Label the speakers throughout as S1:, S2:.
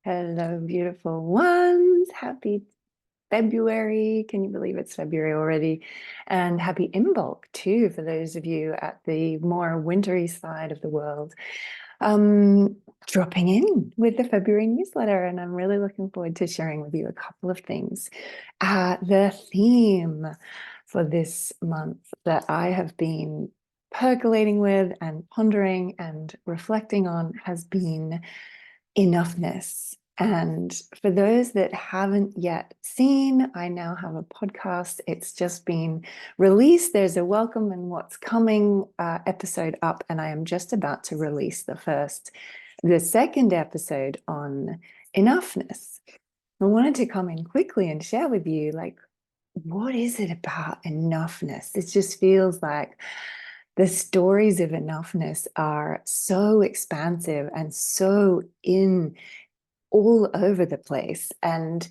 S1: Hello, beautiful ones. Happy February. Can you believe it's February already? And happy Imbolc too, for those of you at the more wintry side of the world. Dropping in with the February newsletter, and I'm really looking forward to sharing with you a couple of things. The theme for this month that I have been percolating with and pondering and reflecting on has been enoughness. And for those that haven't yet seen, I now have a podcast. It's just been released. There's a welcome and what's coming episode up, and I am just about to release the second episode on enoughness. I wanted to come in quickly and share with you, like, what is it about enoughness? It just feels like the stories of enoughness are so expansive and so in all over the place. And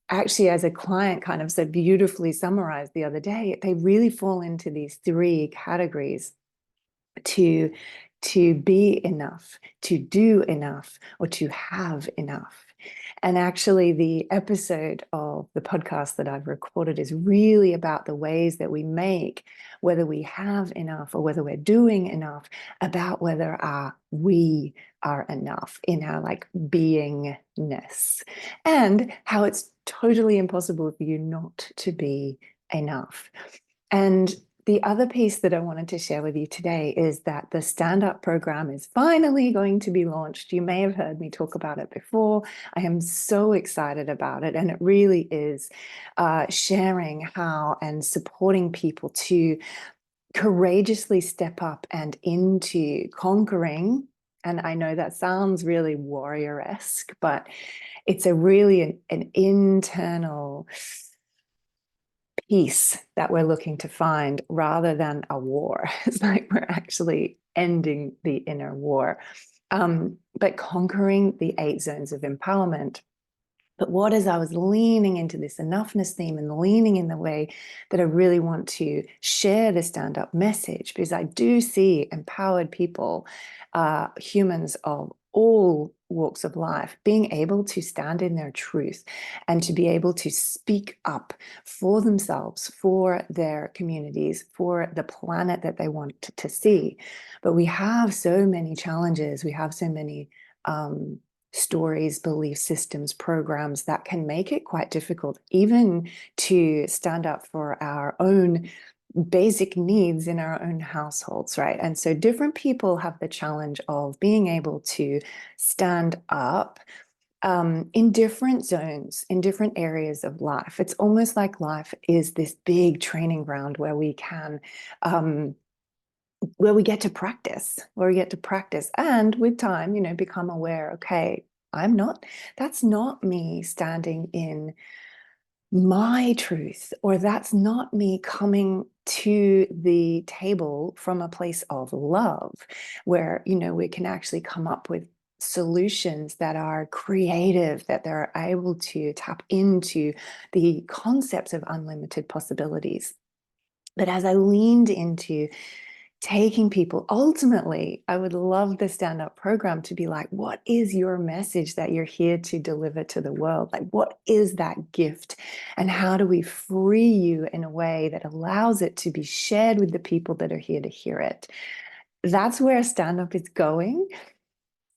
S1: actually, as a client kind of so beautifully summarized the other day, they really fall into these three categories: to be enough, to do enough, or to have enough. And actually, the episode of the podcast that I've recorded is really about the ways that we make, whether we have enough or whether we're doing enough, about whether we are enough in our like beingness, and how it's totally impossible for you not to be enough. And the other piece that I wanted to share with you today is that the stand-up program is finally going to be launched. You may have heard me talk about it before. I am so excited about it. And it really is sharing how and supporting people to courageously step up and into conquering. And I know that sounds really warrior-esque, but it's a really an internal peace that we're looking to find rather than a war. It's like we're actually ending the inner war, but conquering the 8 zones of empowerment. But what as I was leaning into this enoughness theme and leaning in the way that I really want to share the stand-up message, because I do see empowered people, humans of all walks of life, being able to stand in their truth and to be able to speak up for themselves, for their communities, for the planet that they want to see. But we have so many challenges. We have so many stories, belief systems, programs that can make it quite difficult even to stand up for our own basic needs in our own households, right? And so different people have the challenge of being able to stand up in different zones, in different areas of life. It's almost like life is this big training ground where we can where we get to practice, and with time, become aware, okay, that's not me standing in my truth, or that's not me coming to the table from a place of love, where, we can actually come up with solutions that are creative, that they're able to tap into the concepts of unlimited possibilities. But as I leaned into taking people, ultimately, I would love the stand-up program to be like, what is your message that you're here to deliver to the world? Like, what is that gift? And how do we free you in a way that allows it to be shared with the people that are here to hear it? That's where stand-up is going.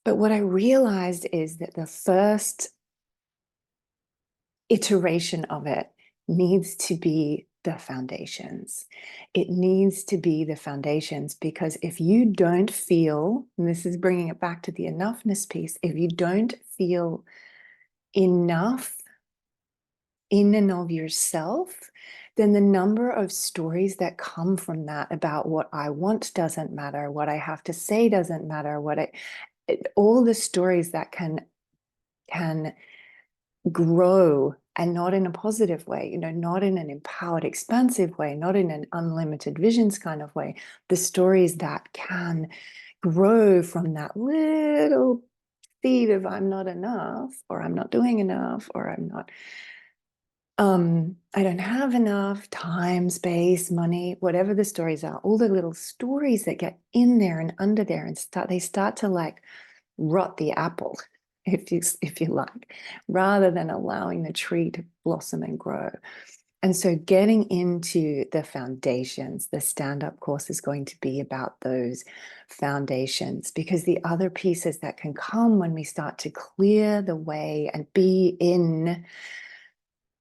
S1: But what I realized is that the first iteration of it needs to be the foundations. It needs to be the foundations, because if you don't feel, and this is bringing it back to the enoughness piece, if you don't feel enough in and of yourself, then the number of stories that come from that about what I want doesn't matter, what I have to say doesn't matter, all the stories that can grow, and not in a positive way, not in an empowered, expansive way, not in an unlimited visions kind of way. The stories that can grow from that little seed of I'm not enough, or I'm not doing enough, or I don't have enough time, space, money, whatever the stories are, all the little stories that get in there and under there and they start to like rot the apple. if you like, rather than allowing the tree to blossom and grow. And so getting into the foundations, the stand-up course is going to be about those foundations, because the other pieces that can come when we start to clear the way and be in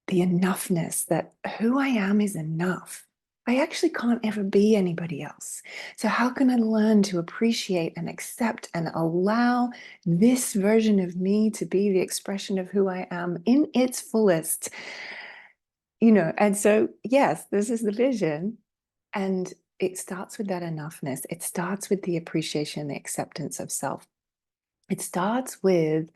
S1: the enoughness that who I am is enough. I actually can't ever be anybody else. So how can I learn to appreciate and accept and allow this version of me to be the expression of who I am in its fullest? And so, yes, this is the vision. And it starts with that enoughness. It starts with the appreciation, the acceptance of self. It starts with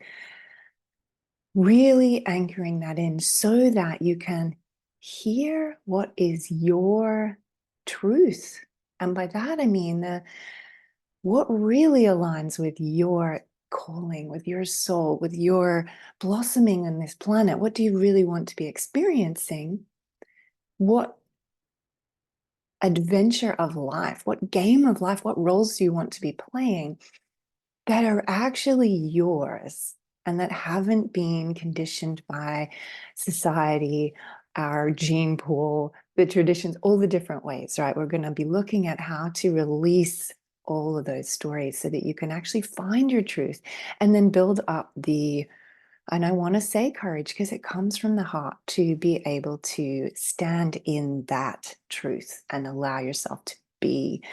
S1: really anchoring that in so that you can hear what is your truth. And by that, I mean what really aligns with your calling, with your soul, with your blossoming on this planet. What do you really want to be experiencing? What adventure of life, what game of life, what roles do you want to be playing that are actually yours and that haven't been conditioned by society, our gene pool, the traditions, all the different ways, right? We're going to be looking at how to release all of those stories so that you can actually find your truth and then build up and I want to say courage, because it comes from the heart, to be able to stand in that truth and allow yourself to be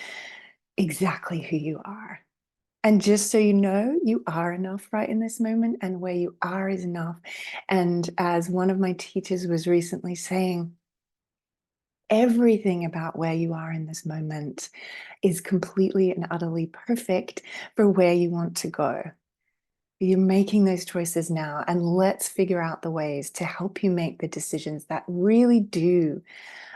S1: exactly who you are. And just so you know, you are enough right in this moment, and where you are is enough. And as one of my teachers was recently saying, everything about where you are in this moment is completely and utterly perfect for where you want to go. You're making those choices now, and let's figure out the ways to help you make the decisions that really do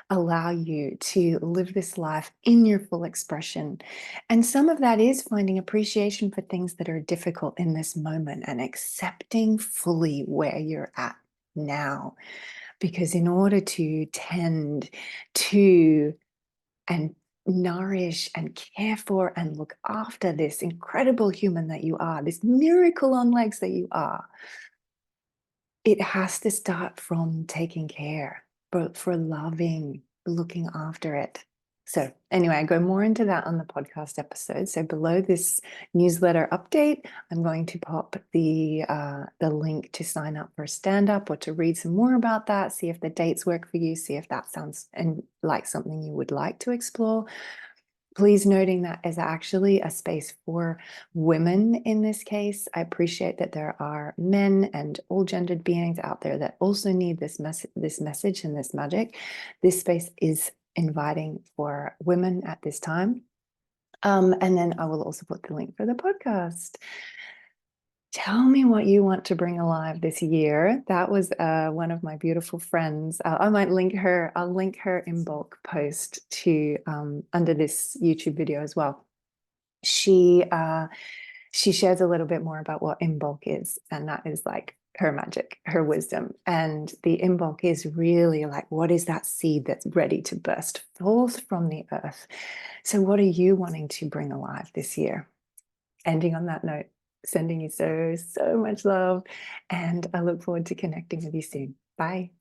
S1: allow you to live this life in your full expression. And some of that is finding appreciation for things that are difficult in this moment and accepting fully where you're at now. Because in order to tend to and nourish and care for and look after this incredible human that you are, this miracle on legs that you are, it has to start from taking care, but for loving, looking after it. So anyway, I go more into that on the podcast episode. So below this newsletter update, I'm going to pop the link to sign up for stand up, or to read some more about that, see if the dates work for you, see if that sounds like something you would like to explore. Please noting that is actually a space for women in this case. I appreciate that there are men and all gendered beings out there that also need this message and this magic. This space is inviting for women at this time. And then I will also put the link for the podcast. Tell me what you want to bring alive this year. That was one of my beautiful friends. I might link her. I'll link her Imbolc post to under this YouTube video as well. She shares a little bit more about what Imbolc is, and that is like her magic, her wisdom. And the Imbolc is really like, what is that seed that's ready to burst forth from the earth? So what are you wanting to bring alive this year? Ending on that note, sending you so much love, and I look forward to connecting with you soon. Bye.